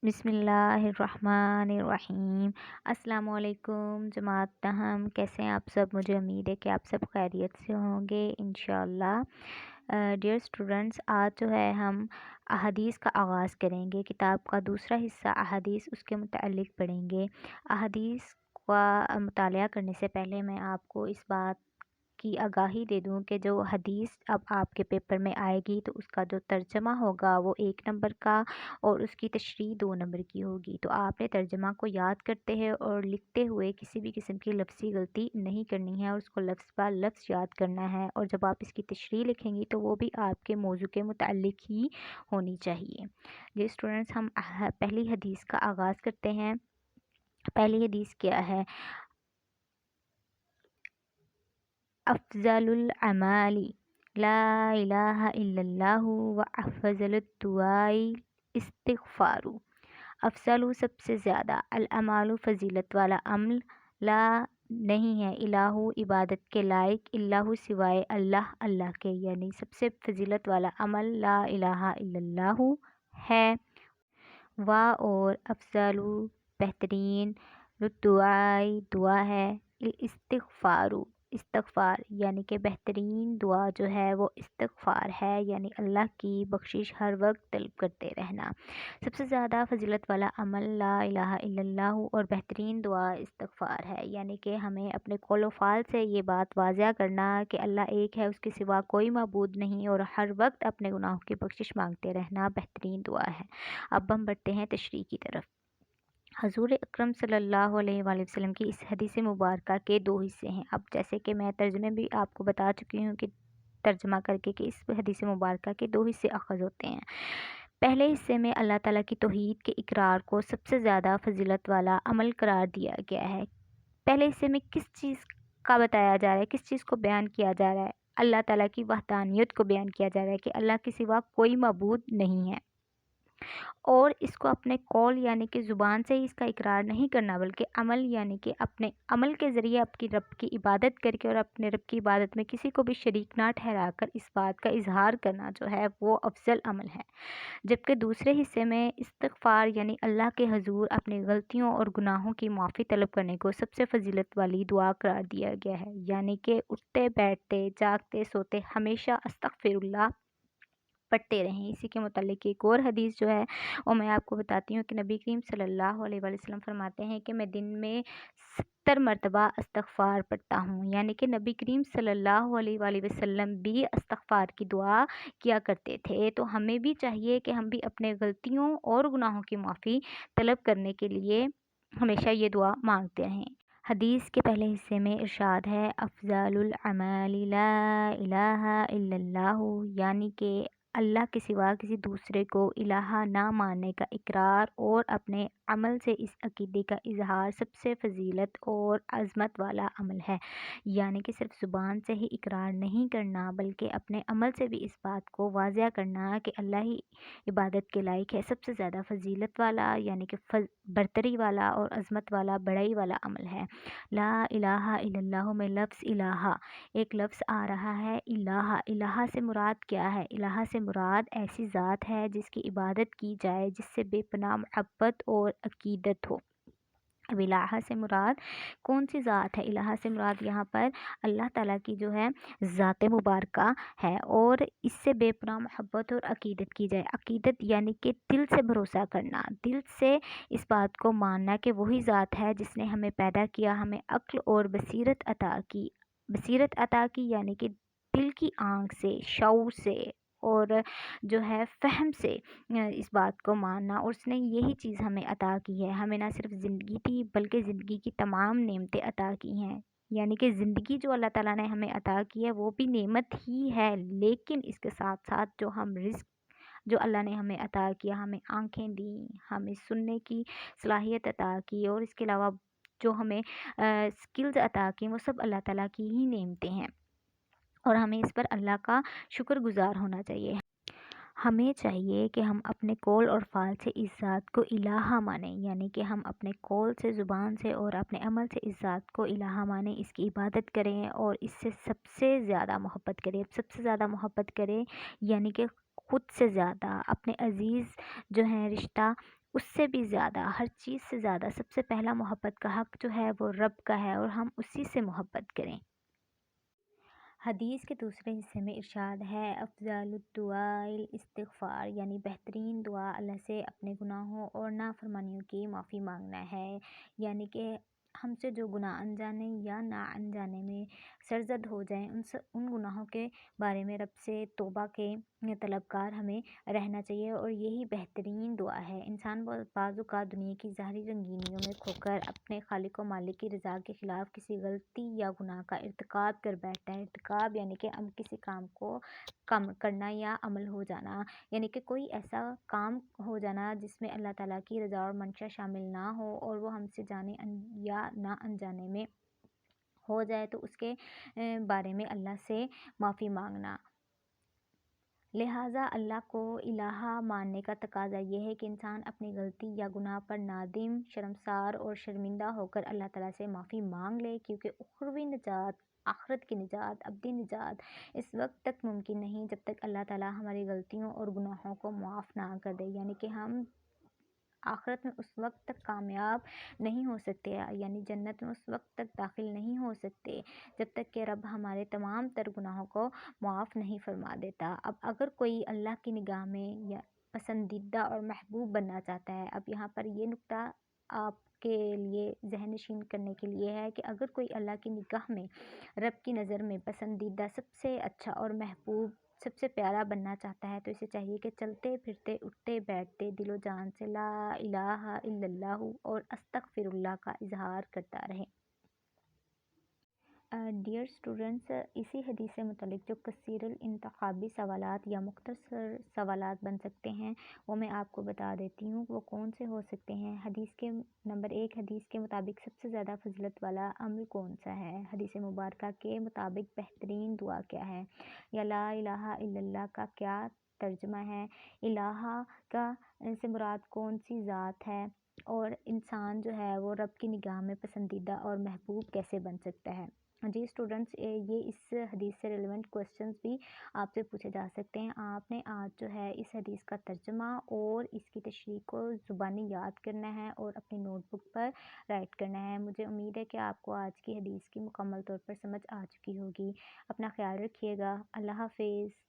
بسم اللہ الرحمن الرحیم۔ السلام علیکم جماعت تاہم، کیسے ہیں آپ سب؟ مجھے امید ہے کہ آپ سب خیریت سے ہوں گے انشاءاللہ۔ ڈیئر اسٹوڈنٹس، آج جو ہے ہم احادیث کا آغاز کریں گے۔ کتاب کا دوسرا حصہ احادیث، اس کے متعلق پڑھیں گے۔ احادیث کا مطالعہ کرنے سے پہلے میں آپ کو اس بات کی آگاہی دے دوں کہ جو حدیث اب آپ کے پیپر میں آئے گی تو اس کا جو ترجمہ ہوگا وہ 1 نمبر کا اور اس کی تشریح 2 نمبر کی ہوگی۔ تو آپ نے ترجمہ کو یاد کرتے ہیں اور لکھتے ہوئے کسی بھی قسم کی لفظی غلطی نہیں کرنی ہے اور اس کو لفظ بہ لفظ یاد کرنا ہے، اور جب آپ اس کی تشریح لکھیں گی تو وہ بھی آپ کے موضوع کے متعلق ہی ہونی چاہیے۔ جی اسٹوڈنٹس، ہم پہلی حدیث کا آغاز کرتے ہیں۔ پہلی حدیث کیا ہے؟ افضل الاعمال لا الہ الا اللہ و افضل الدعاء استغفار۔ افضل سب سے زیادہ، الاعمال فضیلت والا عمل، لا نہیں ہے، الہ عبادت کے لائق، اللہ سوائے اللہ، اللہ کے، یعنی سب سے فضیلت والا عمل لا الہ الا اللہ ہے۔ و اور افضل بہترین، دعائی دعا ہے، الاستغفار استغفار، یعنی کہ بہترین دعا جو ہے وہ استغفار ہے، یعنی اللہ کی بخشش ہر وقت طلب کرتے رہنا۔ سب سے زیادہ فضیلت والا عمل لا الہ الا اللہ اور بہترین دعا استغفار ہے، یعنی کہ ہمیں اپنے قول و فعل سے یہ بات واضح کرنا کہ اللہ ایک ہے، اس کے سوا کوئی معبود نہیں، اور ہر وقت اپنے گناہوں کی بخشش مانگتے رہنا بہترین دعا ہے۔ اب ہم بڑھتے ہیں تشریح کی طرف۔ حضور اکرم صلی اللہ علیہ وآلہ وسلم کی اس حدیث مبارکہ کے 2 حصے ہیں۔ اب جیسے کہ میں ترجمے بھی آپ کو بتا چکی ہوں کہ ترجمہ کر کے کہ اس حدیث مبارکہ کے 2 حصے اخذ ہوتے ہیں۔ پہلے حصے میں اللہ تعالیٰ کی توحید کے اقرار کو سب سے زیادہ فضیلت والا عمل قرار دیا گیا ہے۔ پہلے حصے میں کس چیز کا بتایا جا رہا ہے، کس چیز کو بیان کیا جا رہا ہے؟ اللہ تعالیٰ کی وحدانیت کو بیان کیا جا رہا ہے کہ اللہ کے سوا کوئی معبود نہیں ہے، اور اس کو اپنے قول یعنی کہ زبان سے ہی اس کا اقرار نہیں کرنا، بلکہ عمل یعنی کہ اپنے عمل کے ذریعے اپنی رب کی عبادت کر کے اور اپنے رب کی عبادت میں کسی کو بھی شریک نہ ٹھہرا کر اس بات کا اظہار کرنا جو ہے وہ افضل عمل ہے۔ جبکہ دوسرے حصے میں استغفار یعنی اللہ کے حضور اپنی غلطیوں اور گناہوں کی معافی طلب کرنے کو سب سے فضیلت والی دعا قرار دیا گیا ہے، یعنی کہ اٹھتے بیٹھتے جاگتے سوتے ہمیشہ استغفر اللہ پڑھتے رہیں۔ اسی کے متعلق ایک اور حدیث جو ہے وہ میں آپ کو بتاتی ہوں کہ نبی کریم صلی اللہ علیہ وآلہ وسلم فرماتے ہیں کہ میں دن میں 70 مرتبہ استغفار پڑھتا ہوں، یعنی کہ نبی کریم صلی اللہ علیہ وآلہ وسلم بھی استغفار کی دعا کیا کرتے تھے۔ تو ہمیں بھی چاہیے کہ ہم بھی اپنے غلطیوں اور گناہوں کی معافی طلب کرنے کے لیے ہمیشہ یہ دعا مانگتے رہیں۔ حدیث کے پہلے حصے میں ارشاد ہے افضل الاعمال لا الہ الا اللہ، یعنی کہ اللہ کے سوا کسی دوسرے کو الہ نہ ماننے کا اقرار اور اپنے عمل سے اس عقیدے کا اظہار سب سے فضیلت اور عظمت والا عمل ہے، یعنی کہ صرف زبان سے ہی اقرار نہیں کرنا بلکہ اپنے عمل سے بھی اس بات کو واضح کرنا کہ اللہ ہی عبادت کے لائق ہے۔ سب سے زیادہ فضیلت والا یعنی کہ برتری والا اور عظمت والا بڑائی والا عمل ہے۔ لا الہ الا اللہ میں لفظ الہ، ایک لفظ آ رہا ہے الہ۔ الہ سے مراد کیا ہے؟ الہ سے مراد ایسی ذات ہے جس کی عبادت کی جائے، جس سے بے پناہ محبت اور عقیدت ہو۔ اب الہ سے مراد کون سی ذات ہے؟ الہ سے مراد یہاں پر اللہ تعالیٰ کی جو ہے ذات مبارکہ ہے، اور اس سے بے پناہ محبت اور عقیدت کی جائے۔ عقیدت یعنی کہ دل سے بھروسہ کرنا، دل سے اس بات کو ماننا کہ وہی ذات ہے جس نے ہمیں پیدا کیا، ہمیں عقل اور بصیرت عطا کی۔ بصیرت عطا کی یعنی کہ دل کی آنکھ سے، شعور سے اور جو ہے فہم سے اس بات کو ماننا، اور اس نے یہی چیز ہمیں عطا کی ہے۔ ہمیں نہ صرف زندگی دی بلکہ زندگی کی تمام نعمتیں عطا کی ہیں، یعنی کہ زندگی جو اللہ تعالیٰ نے ہمیں عطا کی ہے وہ بھی نعمت ہی ہے، لیکن اس کے ساتھ ساتھ جو ہم رزق جو اللہ نے ہمیں عطا کیا، ہمیں آنکھیں دیں، ہمیں سننے کی صلاحیت عطا کی، اور اس کے علاوہ جو ہمیں سکلز عطا کی، وہ سب اللہ تعالیٰ کی ہی نعمتیں ہیں، اور ہمیں اس پر اللہ کا شکر گزار ہونا چاہیے۔ ہمیں چاہیے کہ ہم اپنے قول اور فعل سے اس ذات کو الہ مانیں، یعنی کہ ہم اپنے قول سے، زبان سے اور اپنے عمل سے اس ذات کو الہ مانیں، اس کی عبادت کریں اور اس سے سب سے زیادہ محبت کریں۔ سب سے زیادہ محبت کریں یعنی کہ خود سے زیادہ اپنے عزیز جو ہیں رشتہ اس سے بھی زیادہ، ہر چیز سے زیادہ سب سے پہلا محبت کا حق جو ہے وہ رب کا ہے، اور ہم اسی سے محبت کریں۔ حدیث کے دوسرے حصے میں ارشاد ہے، افضل الدعاء الاستغفار، یعنی بہترین دعا اللہ سے اپنے گناہوں اور نافرمانیوں کی معافی مانگنا ہے، یعنی کہ ہم سے جو گناہ انجانے یا نا انجانے میں سرزد ہو جائیں، ان گناہوں کے بارے میں رب سے توبہ کے طلبگار ہمیں رہنا چاہیے، اور یہی بہترین دعا ہے۔ انسان بعض اوقات دنیا کی ظاہری رنگینیوں میں کھو کر اپنے خالق و مالک کی رضا کے خلاف کسی غلطی یا گناہ کا ارتکاب کر بیٹھتا ہے۔ ارتکاب یعنی کہ کسی کام کو کرنا یا عمل ہو جانا، یعنی کہ کوئی ایسا کام ہو جانا جس میں اللہ تعالیٰ کی رضا اور منشا شامل نہ ہو، اور وہ ہم سے جانے یا نہ انجانے میں ہو جائے تو اس کے بارے میں اللہ سے معافی مانگنا۔ لہٰذا اللہ کو الہ ماننے کا تقاضا یہ ہے کہ انسان اپنی غلطی یا گناہ پر نادم، شرمسار اور شرمندہ ہو کر اللہ تعالیٰ سے معافی مانگ لے، کیونکہ اخروی نجات، آخرت کی نجات، ابدی نجات اس وقت تک ممکن نہیں جب تک اللہ تعالیٰ ہماری غلطیوں اور گناہوں کو معاف نہ کر دے، یعنی کہ ہم آخرت میں اس وقت تک کامیاب نہیں ہو سکتے، یعنی جنت میں اس وقت تک داخل نہیں ہو سکتے جب تک کہ رب ہمارے تمام تر گناہوں کو معاف نہیں فرما دیتا۔ اب اگر کوئی اللہ کی نگاہ میں یا پسندیدہ اور محبوب بننا چاہتا ہے، اب یہاں پر یہ نقطہ آپ کے لیے ذہن نشین کرنے کے لیے ہے کہ اگر کوئی اللہ کی نگاہ میں، رب کی نظر میں پسندیدہ، سب سے اچھا اور محبوب، سب سے پیارا بننا چاہتا ہے، تو اسے چاہیے کہ چلتے پھرتے اٹھتے بیٹھتے دل و جان سے لا الہ الا اللہ اور استغفر اللہ کا اظہار کرتا رہے۔ ڈیئر اسٹوڈنٹس، اسی حدیث سے متعلق جو کثیر الانتخابی سوالات یا مختصر سوالات بن سکتے ہیں وہ میں آپ کو بتا دیتی ہوں، وہ کون سے ہو سکتے ہیں۔ حدیث کے نمبر 1، حدیث کے مطابق سب سے زیادہ فضیلت والا عمل کون سا ہے؟ حدیث مبارکہ کے مطابق بہترین دعا کیا ہے؟ یا لا الہ الا اللہ کا کیا ترجمہ ہے؟ الہ کا سے مراد کون سی ذات ہے؟ اور انسان جو ہے وہ رب کی نگاہ میں پسندیدہ اور محبوب کیسے بن سکتا ہے؟ جی اسٹوڈنٹس، یہ اس حدیث سے ریلیونٹ کوسچنز بھی آپ سے پوچھے جا سکتے ہیں۔ آپ نے آج جو ہے اس حدیث کا ترجمہ اور اس کی تشریح کو زبانی یاد کرنا ہے اور اپنی نوٹ بک پر رائٹ کرنا ہے۔ مجھے امید ہے کہ آپ کو آج کی حدیث کی مکمل طور پر سمجھ آ چکی ہوگی۔ اپنا خیال رکھیے گا۔ اللہ حافظ۔